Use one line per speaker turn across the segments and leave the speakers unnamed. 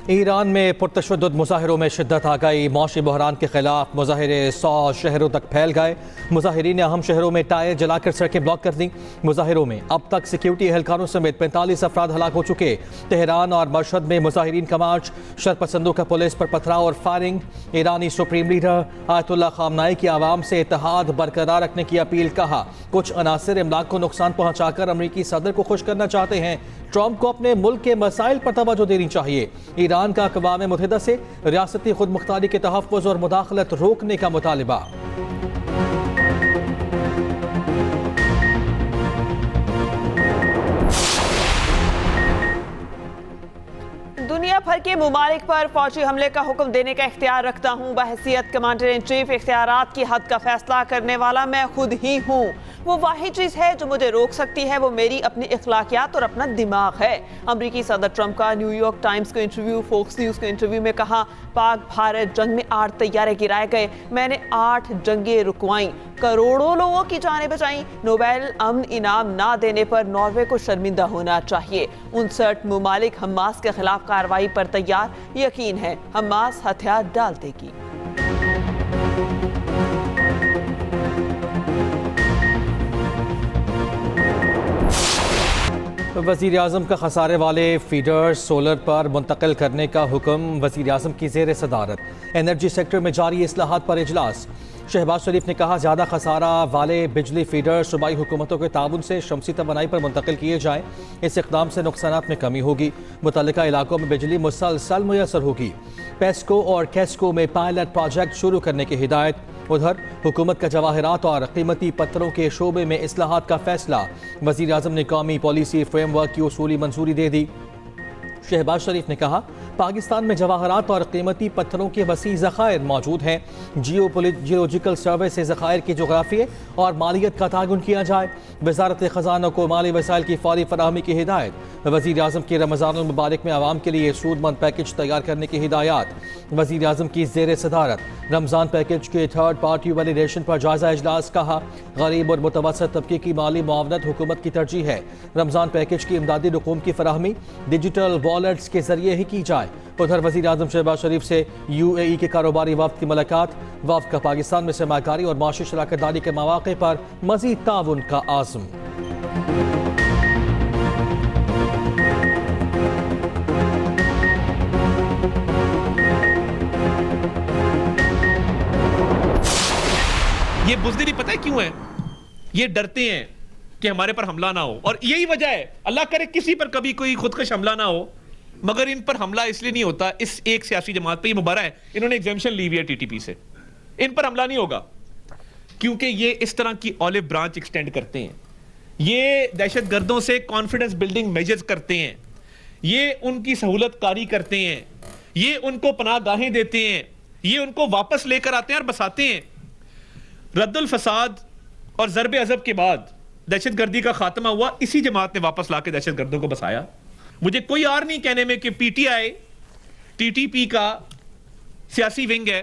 Iran में पुरतशद्दुद मुजाहिरों में शिद्दत आ गई। मौशी बहरान के खिलाफ मुजाहिरे 100 शहरों तक फैल गए। मुजाहिरीन ने अहम शहरों में टायर जलाकर सड़कें ब्लॉक कर दी। मुजाहिरों में अब तक सिक्योरिटी एहलकारों समेत 45 अफराद हलाक हो चुके। तेहरान और मशहद में मुजाहिरीन का मार्च, शरपसंदों का पुलिस पर पथराव और फायरिंग। ईरानी सुप्रीम लीडर आयतुल्लाह खामनाई की आवाम से इत्तेहाद बरकरार रखने की अपील। कहा कुछ अनासिर इमलाक को नुकसान पहुंचाकर अमरीकी सदर को खुश करना चाहते हैं। ट्रंप को अपने मुल्क के मसाइल पर तवज्जो देनी चाहिए। ईरान का अक़वाम मुत्तहिदा से रियासती खुद मुख्तारी के तहफ़्फ़ुज़ और मुदाखलत रोकने का मुतालिबा।
दुनिया भर के मुमालिक पर फौजी हमले का हुक्म देने का इख्तियार रखता हूँ। बहैसियत कमांडर इन चीफ इख्तियारात की हद का फैसला करने वाला मैं खुद ही हूँ। वो वाहिद चीज़ है जो मुझे रोक सकती है, वो मेरी अपनी इखलाकियात और अपना दिमाग है। अमरीकी सदर ट्रंप का न्यूयॉर्क टाइम्स को इंटरव्यू, फोक्स न्यूज़ के इंटरव्यू में कहा, पाक भारत जंग में 8 तैयारे गिराए गए, मैंने 8 जंगें रुकवाई, करोड़ों लोगों की जानें बचाई। नोबेल अमन इनाम ना देने पर नॉर्वे को शर्मिंदा होना चाहिए। 59 मुमालिक हमास के खिलाफ कार्रवाई पर तैयार, यकीन है हमास हथियार डाल देगी।
वज़ीर आज़म का खसारे वाले फीडर्स सोलर पर मुंतकिल करने का हुक्म। वज़ीर आज़म की ज़ेर सदारत एनर्जी सेक्टर में जारी इस्लाहात पर इजलास। शहबाज शरीफ ने कहा ज़्यादा खसारा वाले बिजली फीडर सूबाई हुकूमतों के ताउन से शमसी तवानाई पर मुंतकिल किए जाएँ। इस इक़दाम से नुकसानात में कमी होगी। मुतल्लिका इलाकों में बिजली मुसलसल मुयसर होगी। पेस्को और कैस्को में पायलट प्रोजेक्ट शुरू करने की हिदायत। उधर हुकूमत का जवाहरात और कीमती पत्थरों के शोबे में इस्लाहात का फैसला। वज़ीर आज़म ने कौमी पॉलिसी फ्रेमवर्क की उसूली मंजूरी दे दी। शहबाज शरीफ ने कहा पाकिस्तान में जवाहरात और कीमती पत्थरों के वसी ज़खायर मौजूद हैं। जियोलॉजिकल सर्वे से ज़खायर की जोग्राफिया और मालियत का तायुन किया जाए। वज़ारत ख़जाना को माली वसाइल की फौरी फराहमी की हिदायत। वज़ीर आज़म की रमज़ानुल मुबारक में आवाम के लिए सूदमंद पैकेज तैयार करने की हिदायत। वज़ीर आज़म की ज़ेर सदारत रमज़ान पैकेज के थर्ड पार्टी वैलिडेशन पर जायज़ा इजलास। कहा गरीब और मुतवस्सित तबके की माली मुआवनत हुकूमत की तरजीह है। रमज़ान पैकेज की इमदादी रकूम की फराहमी डिजिटल वॉलेट्स के जरिए ही की जाए। उधर वज़ीर आज़म शहबाज शरीफ से UAE के कारोबारी वफ़द की मुलाकात। वफ़द का पाकिस्तान में सरमाकारी और माशी शराकतदारी के मौक़े पर मज़ीद ताउन का आज़म।
ये बुज़दिली पता है क्यों है? ये डरते हैं कि हमारे पर हमला ना हो, और यही वजह है, अल्लाह करे किसी पर कभी कोई खुदकश हमला ना हो, मगर इन पर हमला इसलिए नहीं होता, इस एक सियासी जमात पे, ये मुबारक है, इन्होंने एग्जेम्पशन ली हुई है TTP से, इन पर हमला नहीं होगा क्योंकि ये इस तरह की ऑलिव ब्रांच एक्सटेंड करते हैं, ये दहशतगर्दों से कॉन्फिडेंस बिल्डिंग मेजर्स करते हैं, ये उनकी सहूलत कारी करते हैं, ये उनको पनाहगाहें देते हैं, ये उनको वापस लेकर आते हैं और बसाते हैं। रद्दुल फसाद और ज़रबे अज़ब के बाद दहशतगर्दी का खात्मा हुआ, इसी जमात ने वापस लाके दहशतगर्दों को बसाया। मुझे कोई आर नहीं कहने में कि PTI TTP का सियासी विंग है,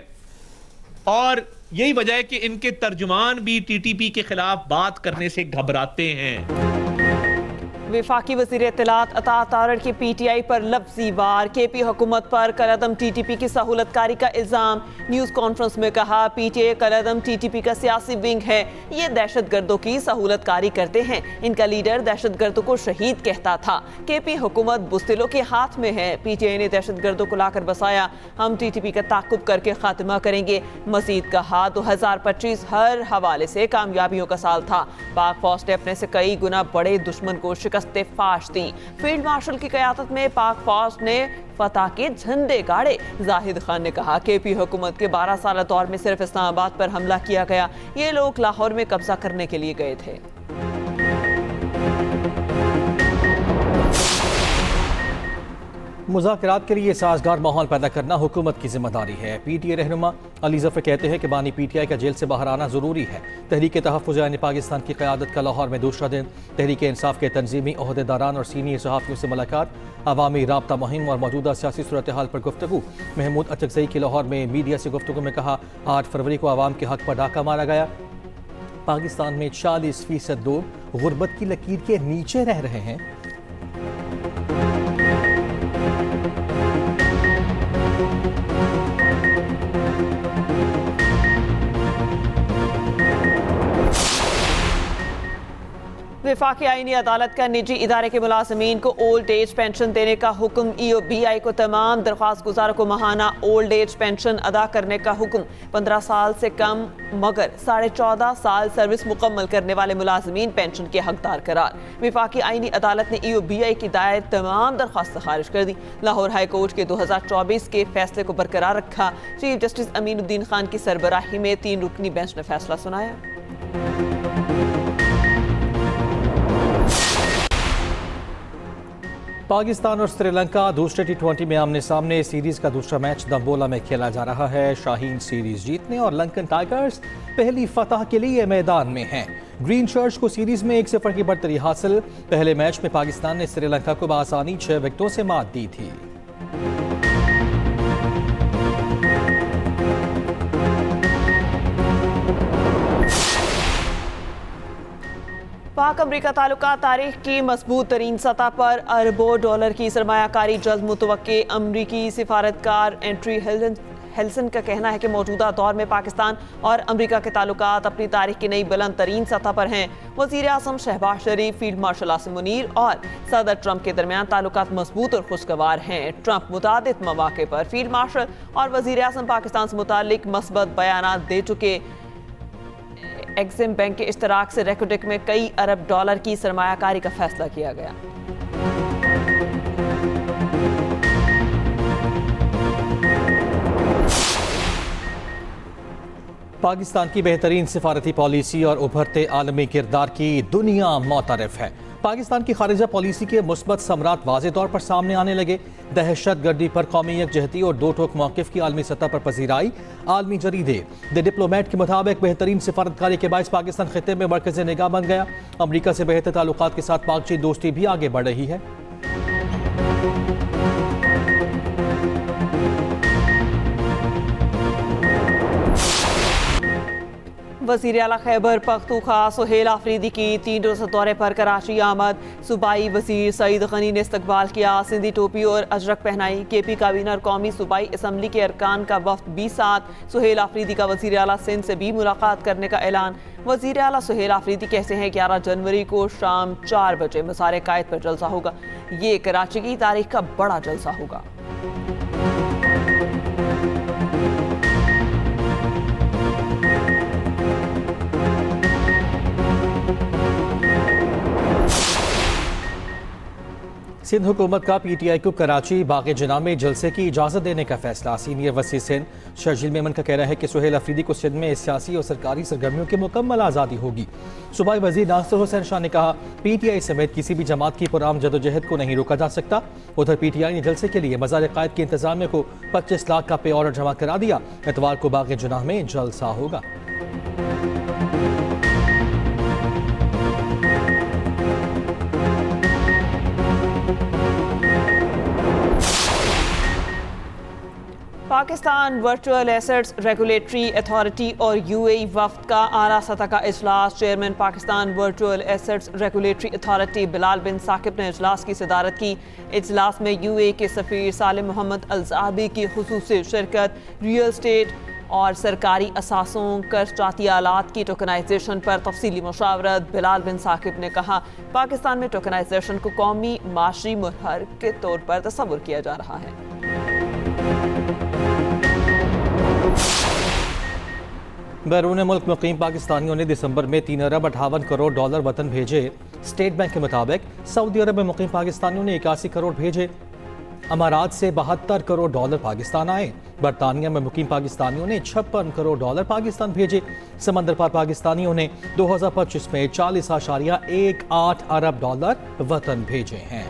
और यही वजह है कि इनके तर्जुमान भी TTP के खिलाफ बात करने से घबराते हैं।
वफाकी वज़ीर इत्तलात अता तारड़ की PTI पर लफ्जी वार। KP हुकूमत पर कलअदम TTP की सहूलतकारी का इल्ज़ाम। न्यूज़ कॉन्फ्रेंस में कहा PTI कलअदम TTP का सियासी विंग है, ये दहशतगर्दों की सहूलतकारी करते हैं, इनका लीडर दहशतगर्दों को शहीद कहता था। KP हुकूमत बुज़दिलों के हाथ में है, PTI ने दहशतगर्दों को लाकर बसाया, हम TTP का ताक़ुब करके खात्मा करेंगे। मज़ीद कहा 2025 हर हवाले से कामयाबियों का साल था। पाक फौज ने अपने से कई गुना बड़े दुश्मन को शिकस्त फाश दी। फील्ड मार्शल की क़यादत में पाक फौज ने फतह के झंडे गाड़े। जाहिद खान ने कहा KP हुकूमत के 12 साल दौर में सिर्फ इस्लामाबाद पर हमला किया गया, ये लोग लाहौर में कब्जा करने के लिए गए थे।
मुज़ाकरात के लिए साजगार माहौल पैदा करना हुकूमत की जिम्मेदारी है। PTI रहनुमा अली ज़फ़र कहते हैं कि बानी PTI का जेल से बाहर आना ज़रूरी है। तहरीक तहफ़्फ़ुज़ यानी पाकिस्तान की क़यादत का लाहौर में दूसरा दिन। तहरीक इंसाफ के तंजीमी ओहदेदारान और सीनियर सहाफ़ियों से मुलाकात। अवामी राब्ता मुहिम और मौजूदा सियासी सूरत हाल पर गुफ्तगू। महमूद अचकज़ई की लाहौर में मीडिया से गुफ्तगू में कहा 8 फरवरी को आवाम के हक़ पर डाका मारा गया। पाकिस्तान में 40% लोग गुर्बत की लकीर के नीचे रह रहे हैं।
वफाकी आईनी अदालत का निजी इदारे के मुलाजमीन को ओल्ड एज पेंशन देने का हुक्म। EOBI को तमाम दरख्वास्त गुजारों को माहाना ओल्ड एज पेंशन अदा करने का हुक्म। 15 साल से कम मगर 14.5 साल सर्विस मुकम्मल करने वाले मुलाजमीन पेंशन के हकदार करार। वफाकी आईनी अदालत ने EOBI की दायर तमाम दरख्वास्त खारिज कर दी। लाहौर हाई कोर्ट के 2024 के फैसले को बरकरार रखा। चीफ जस्टिस अमीनुद्दीन खान की सरबराही में 3 रुकनी बेंच ने फैसला सुनाया।
पाकिस्तान और श्रीलंका दूसरे T20 में आमने सामने। सीरीज का दूसरा मैच दम्बोला में खेला जा रहा है। शाहीन सीरीज जीतने और लंकन टाइगर्स पहली फतह के लिए मैदान में हैं। ग्रीन शर्ट्स को सीरीज में 1-0 की बढ़तरी हासिल। पहले मैच में पाकिस्तान ने श्रीलंका को बआसानी 6 विकेटों से मात दी थी।
पाक अमरीका ताल्लुकात तारीख की मजबूत तरीन सतह पर अरबों डॉलर की सरमायाकारी जल्द मुतवक्के। अमरीकी सिफारतकार एंट्री हेल्सन का कहना है कि मौजूदा दौर में पाकिस्तान और अमरीका के ताल्लुकात अपनी तारीख की नई बुलंद तरीन सतह पर हैं। वज़ीर आज़म शहबाज शरीफ, फील्ड मार्शल आसिम मुनीर और सदर ट्रंप के दरमियान ताल्लुकात मजबूत और खुशगवार हैं। ट्रंप मुतादिद मौके पर फील्ड मार्शल और वज़ीर आज़म पाकिस्तान से मुतालिक मस्बत बयानात दे चुके। एक्सिम बैंक के इश्तराक से रेकोटेक में कई अरब डॉलर की सरमायाकारी का फैसला किया गया।
पाकिस्तान की बेहतरीन सिफारती पॉलिसी और उभरते आलमी किरदार की दुनिया मोतरफ है। पाकिस्तान की खारिजा पॉलिसी के मुस्बत समरात वाज़े तौर पर सामने आने लगे। दहशत गर्दी पर कौमी यकजहती और दो टोक मौक़िफ़ की आलमी सतह पर पजीराई। आलमी जरीदे द डिप्लोमेट के मुताबिक बेहतरीन सिफारतकारी के बायस पाकिस्तान खिते में मरकज़ निगाह बन गया। अमरीका से बेहतर ताल्लुकात के साथ पाक चीन दोस्ती भी आगे बढ़ रही है।
वज़ीर आला खैबर पख्तूनख्वा सुहेल आफरीदी की 3 रोज़ा दौरे पर कराची आमद। सूबाई वज़ीर सईद गनी ने इस्तकबाल किया। सिंधी टोपी और अजरक पहनाई। KP काबीना और कौमी सूबाई असम्बली के अरकान का वफ्द भी साथ। सुहेल आफरीदी का वज़ीर आला सिंध से भी मुलाकात करने का ऐलान। वज़ीर आला सुहेल आफरीदी कहते हैं 11 जनवरी को शाम 4 बजे मज़ार कायद पर जलसा होगा। ये कराची की तारीख का बड़ा जलसा होगा।
सिंध हुकूमत का PTI को कराची बाग़े जना में जलसे की इजाज़त देने का फैसला। सीनियर वज़ीर सिंध शर्जील मेमन का कहना है कि सुहेल अफरीदी को सिंध में सियासी और सरकारी सरगर्मियों की मुकम्मल आज़ादी होगी। सूबाई वज़ीर नासिर हुसैन शाह ने कहा PTI समेत किसी भी जमात की पुराम जदोजहद को नहीं रोका जा सकता। उधर PTI ने जलसे के लिए मज़ार कायद की इंतज़ामिया को 25 लाख का पे ऑर्डर जमा करा दिया। इतवार को बाग़े जना में जलसा होगा।
Pakistan virtual assets regulatory authority और UAE वफ्द का आला सतह का इजलास। Chairman Pakistan virtual assets regulatory authority Bilal bin Saqib ने इजलास की सदारत की। इजलास में UAE के सफ़ीर सालिम मोहम्मद अल-ज़ाबी की खुसूसी शिरकत। रियल स्टेट और सरकारी असासों कर्जाती आलात की टोकनाइजेशन पर तफसीली मुशावरत। बिलाल बिन साकिब ने कहा पाकिस्तान में टोकनाइजेशन को कौमी माशी मुहर के तौर पर तस्वुर किया जा रहा है।
बैरून मुल्क मुकीम पाकिस्तानियों ने दिसंबर में 3 अरब 58 करोड़ डॉलर वतन भेजे। स्टेट बैंक के मुताबिक सऊदी अरब में मुकीम पाकिस्तानियों ने 81 करोड़ भेजे। अमारात से 72 करोड़ डॉलर पाकिस्तान आए। बरतानिया में मुकीम पाकिस्तानियों ने 56 करोड़ डॉलर पाकिस्तान भेजे। समंदर पार पाकिस्तानियों ने 2025 में 40.18 अरब डॉलर वतन भेजे हैं।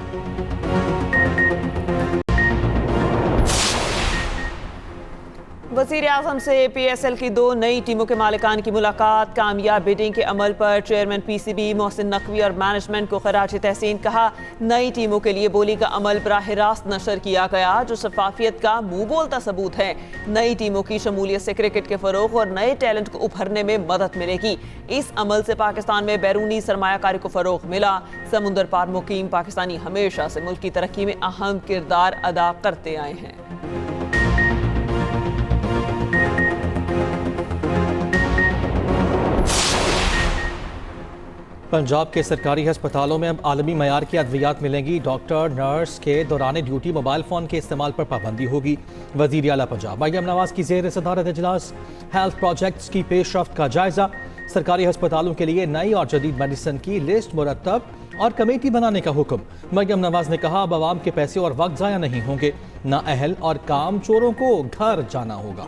वज़ीर आज़म से PSL की 2 नई टीमों के मालिकान की मुलाकात। कामयाब बिडिंग के अमल पर चेयरमैन PCB मोहसिन नकवी और मैनेजमेंट को खराज तहसीन कहा। नई टीमों के लिए बोली का अमल बराह रास्त नशर किया गया जो शफाफियत का मुंह बोलता सबूत है। नई टीमों की शमूलियत से क्रिकेट के फरोग और नए टैलेंट को उभरने में मदद मिलेगी। इस अमल से पाकिस्तान में बैरूनी सरमायाकारी को फरोग मिला। समुंदर पार मुकीम पाकिस्तानी हमेशा से मुल्क की तरक्की में अहम किरदार अदा करते आए हैं।
पंजाब के सरकारी अस्पतालों में अब आलमी मयार की अद्वियात मिलेंगी। डॉक्टर नर्स के दौरान ड्यूटी मोबाइल फ़ोन के इस्तेमाल पर पाबंदी होगी। वज़ीर आला पंजाब मरियम नवाज की ज़ेर सदारत इजलास हेल्थ प्रोजेक्ट्स की पेशरफ्त का जायजा। सरकारी अस्पतालों के लिए नई और जदीद मेडिसिन की लिस्ट मुरतब और कमेटी बनाने का हुक्म। मरियम नवाज ने कहा, अब आवाम के पैसे और वक्त ज़ाया नहीं होंगे, नाअहल और काम चोरों को घर जाना होगा।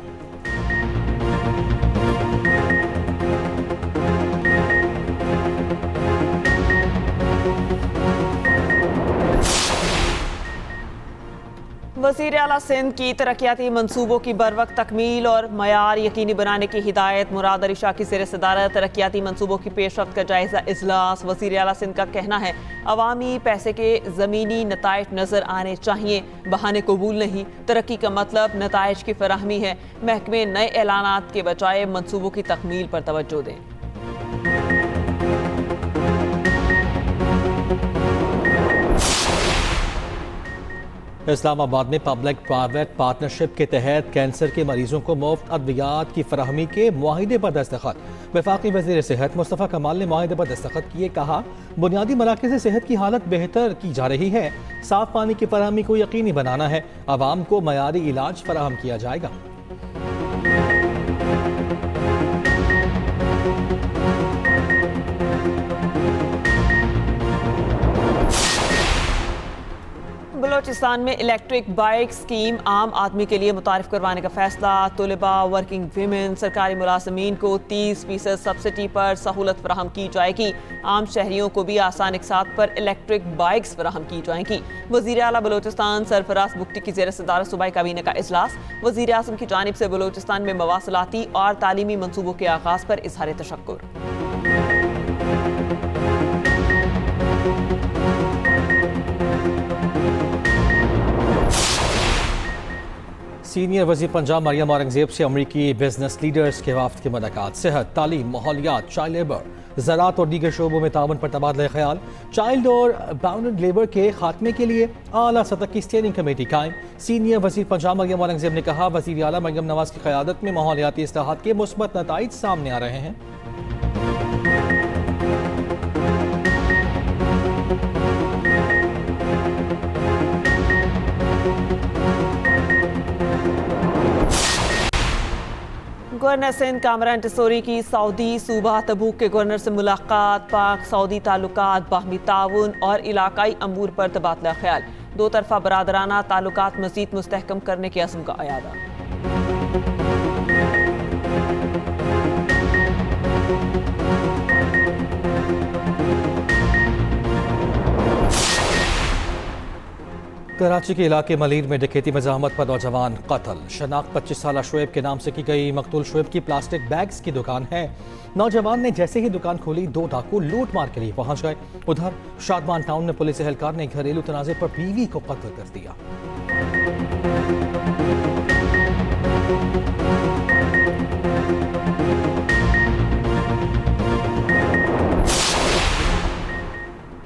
वज़ीर आला सिंध की तरक्याती मनसूबों की बरवक्त तकमील और मयार यकीनी बनाने की हिदायत। मुराद अली शाह की ज़ेर सदारत तरक्याती मनसूबों की पेशरफ्त का जायजा इजलास। वज़ीर आला सिंध का कहना है, अवामी पैसे के ज़मीनी नताइज नज़र आने चाहिए, बहाने कबूल नहीं। तरक्की का मतलब नताइज की फराहमी है। महकमे नए ऐलानात के बजाय मनसूबों की तकमील पर तवज्जो दें।
इस्लामाबाद में पब्लिक प्राइवेट पार्टनरशिप के तहत कैंसर के मरीजों को मुफ्त अद्वियात की फराहमी के मुआहिदे पर दस्तखत। वफाकी वज़ीर सेहत मुस्तफ़ा कमाल ने मुआहिदे पर दस्तखत किए। कहा, बुनियादी मराकज़ सेहत की हालत बेहतर की जा रही है। साफ पानी की फराहमी को यकीनी बनाना है। आवाम को मयारी इलाज फराहम किया जाएगा।
बलोचिस्तान में इलेक्ट्रिक बाइक स्कीम आम आदमी के लिए मुतारिफ करवाने का फैसला। तलबा, वर्किंग वीमेन, सरकारी मुलाजमीन को 30% सब्सिडी पर सहूलत फराहम की जाएगी। आम शहरियों को भी आसान इकसात पर इलेक्ट्रिक बाइक्स फराहम की जाएंगी। वज़ीर आला बलोचिस्तान सरफराज बुगटी की ज़ेर सदारत सूबाई काबीना का इजलास। वज़ीर आज़म की जानिब से बलोचिस्तान में मवासलाती और तालीमी मनसूबों के आगाज़ पर इजहार तशक्कुर।
सीनियर वज़ीर पंजाब मरियम औरंगज़ेब से अमरीकी बिजनेस लीडर्स के वफ़द की मुलाकात। सेहत, तालीम, माहौलियात, चाइल्ड लेबर, ज़राअत और दीगर शोबों में ताउन पर तबादला ख्याल। चाइल्ड और बाउंडेड लेबर के खात्मे के लिए आला सतह की स्टीयरिंग कमेटी कायम। सीनियर वज़ीर पंजाब मरियम औरंगज़ेब ने कहा, वज़ीर आला मरियम नवाज की क़यादत में माहौलियाती इस्लाहात के मुस्बत नताइज सामने आ रहे हैं।
गवर्नर सिंध कामरान टिसोरी की सऊदी सूबा तबूक के गवर्नर से मुलाकात। पाक सऊदी ताल्लुकात, बाहमी ताउन और इलाकाई अमूर पर तबादला ख्याल। दो तरफा बरादराना ताल्लुकात मज़ीद मुस्तहकम करने के अज़्म का अयादा।
कराची के इलाके मलीर में डकैती मज़ाहमत पर नौजवान कत्ल। शनाख्त 25 साला शुएब के नाम से की गई। मकतूल शुएब की प्लास्टिक बैग्स की दुकान है। नौजवान ने जैसे ही दुकान खोली, 2 डाकू लूट मार के लिए पहुंच गए। उधर शादमान टाउन में पुलिस एहलकार ने घरेलू तनाज़े पर बीवी को कत्ल कर दिया।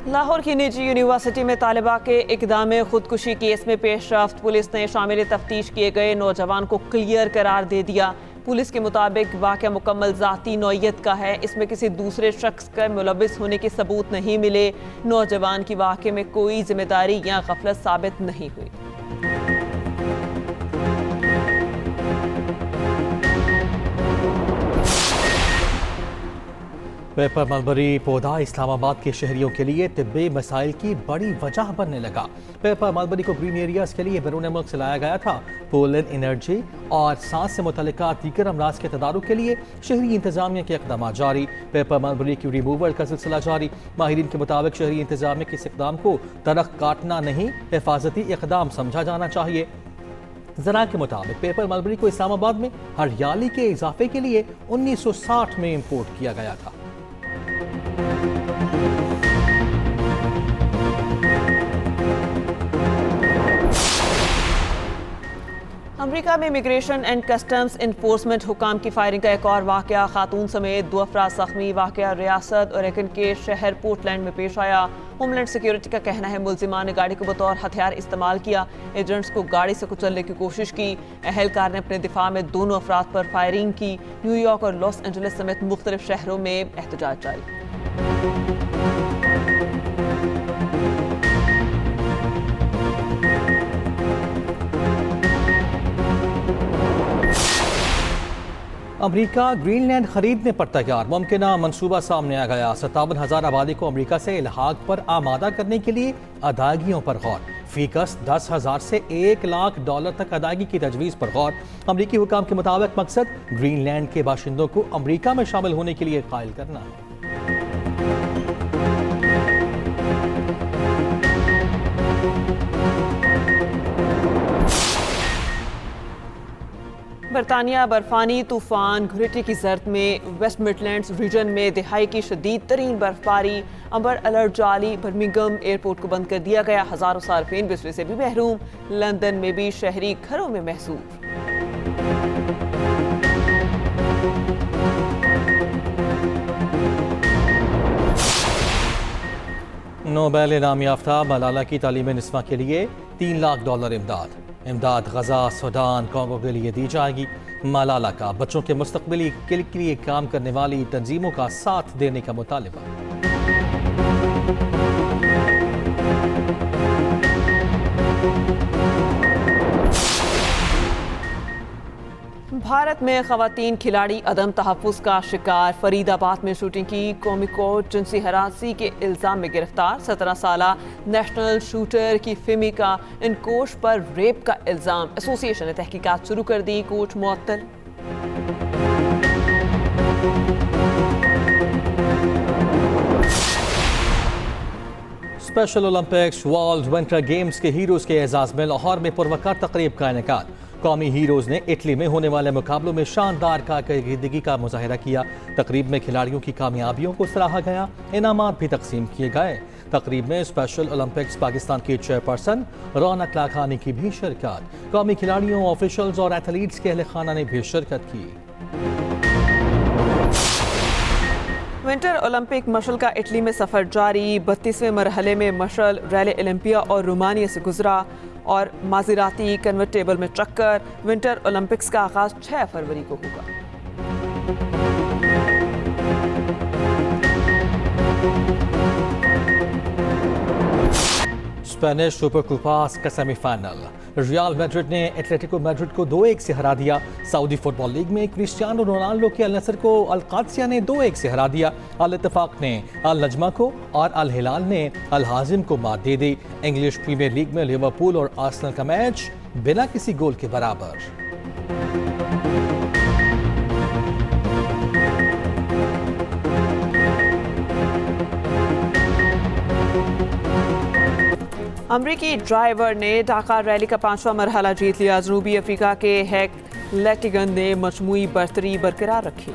लाहौर की निजी यूनिवर्सिटी में तालिबा के इक़दाम खुदकुशी केस में पेशरफ्त। पुलिस ने शामिल तफ्तीश किए गए नौजवान को क्लियर करार दे दिया। पुलिस के मुताबिक वाक़या मुकम्मल ज़ाती नौइयत का है। इसमें किसी दूसरे शख्स का मुलविस होने के सबूत नहीं मिले। नौजवान की वाक़े में कोई जिम्मेदारी या गफलत साबित नहीं हुई।
पेपर मलबरी पौधा इस्लामाबाद के शहरियों के लिए तिब्बी मसाइल की बड़ी वजह बनने लगा। पेपर मलबरी को ग्रीन एरियाज के लिए बैरून मुल्क से लाया गया था। पोलन, एनर्जी और सांस से मुतल्लिका दीगर अमराज के तदारुक के लिए शहरी इंतजामिया के इक़दाम जारी। पेपर मलबरी की रिमूवल का सिलसिला जारी। माहिरीन के मुताबिक शहरी इंतजामिया के इस इक़दाम को दरख्त काटना नहीं, हिफाजती इक़दाम समझा जाना चाहिए। जरा के मुताबिक पेपर मलबरी को इस्लामाबाद में हरियाली के इजाफे के लिए 1960 में इम्पोर्ट किया गया था।
अमेरिका में इमिग्रेशन एंड कस्टम्स इन्फोर्समेंट हुकाम की फायरिंग का एक और वाकया। खातून समेत 2 अफराद जख्मी। वाकया रियासत ओरेगन के शहर पोर्टलैंड में पेश आया। होमलैंड सिक्योरिटी का कहना है मुल्जिमान ने गाड़ी को बतौर हथियार इस्तेमाल किया। एजेंट्स को गाड़ी से कुचलने की कोशिश की। एहलकार ने अपने दिफा में दोनों अफराद पर फायरिंग की। न्यूयॉर्क और लॉस एंजलिस समेत मुख्तलिफ शहरों में एहतजाज जारी।
अमरीका ग्रीनलैंड खरीदने पर तैयार। मुमकिना मंसूबा सामने आ गया। 57,000 आबादी को अमरीका से इल्हाक पर आमादा करने के लिए अदायगियों पर गौर। फीकस 10,000 से $1 लाख तक अदायगी की तजवीज़ पर गौर। अमरीकी हुकाम के मुताबिक मकसद ग्रीनलैंड के बाशिंदों को अमरीका में शामिल होने के लिए कायल करना है।
बरतानिया बर्फानी तूफान घुरिटी की जर्द में वेस्ट मिडलैंड्स रीजन में दिहाई की शदीद तरीन बर्फबारी। अम्बर अलर्ट जारी। बर्मिंघम एयरपोर्ट को बंद कर दिया गया। हजारों सार्फिन बिजली से भी महरूम। लंदन में भी शहरी घरों में महसूर।
नोबेल इनाम याफ्ता मलाला की तालीम निस्वा के लिए $3 लाख इमदाद गजा सूडान कांगो के लिए दी जाएगी। मलाला का बच्चों के मुस्तकबिल के लिए काम करने वाली तंजीमों का साथ देने का मुतालिबा।
भारत में खवातीन खिलाड़ी अदम तहफ़्फ़ुज़ का शिकार। फरीदाबाद में शूटिंग की कौमी कोच जिनसी हरासी के इल्ज़ाम में गिरफ्तार। 17 साला नेशनल शूटर की फिमी का इन कोच पर रेप का इल्ज़ाम। एसोसिएशन ने तहकीकात शुरू कर दी। कोच मुअत्तल।
Special Olympics world winter games के हीरोज के एजाज में लाहौर में पुरवकार तकरीब का इनेकाद। कौमी हीरोज ने इटली में होने वाले मुकाबलों में शानदार कारकर्दगी का मुजाहिरा किया। तकरीब में खिलाड़ियों की कामयाबियों को सराहा गया। इनामात भी तकसीम किए गए। तकरीब में स्पेशल ओलंपिक्स पाकिस्तान की चेयरपर्सन रौनक लाखानी की भी शिरकत। कौमी खिलाड़ियों, ऑफिशियल्स और एथलीट्स के अहले खाना ने भी शिरकत की।
विंटर ओलंपिक मशल का इटली में सफर जारी। 32वें मरहले में मशल रैली ओलंपिया और रोमानिया से गुजरा और माजिराती कन्वर्टेबल में टक्कर। विंटर ओलंपिक्स का आगाज 6 फरवरी को होगा।
स्पेनिश सुपर कुपास का सेमीफाइनल। रियल मैड्रिड ने एटलेटिको मैड्रिड को 2-1 से हरा दिया। सऊदी फुटबॉल लीग में क्रिस्टियानो रोनाल्डो के अल नसर को अल कादसिया ने 2-1 से हरा दिया। अल इत्तेफाक ने अल नजमा को और अल हिलाल ने अल हाजिम को मात दे दी। इंग्लिश प्रीमियर लीग में लिवरपूल और आर्सेनल का मैच बिना किसी गोल के बराबर।
अमरीकी ड्राइवर ने ढाका रैली का 5वां मरहला जीत लिया। जनूबी अफ्रीका के हैक लेटिगन ने मजमूई बरतरी बरकरार रखी।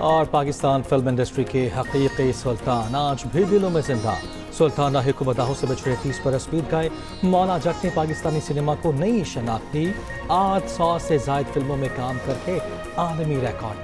और पाकिस्तान फिल्म इंडस्ट्री के हकीकी सुल्तान आज भी दिलों में जिंदा। सुल्ताना हुकूमतों से बिछड़े 30 बरस बीत गए। मौला जट ने पाकिस्तानी सिनेमा को नई शनाख्त दी। 800 से ज्यादा फिल्मों में काम करके आलमी रिकॉर्ड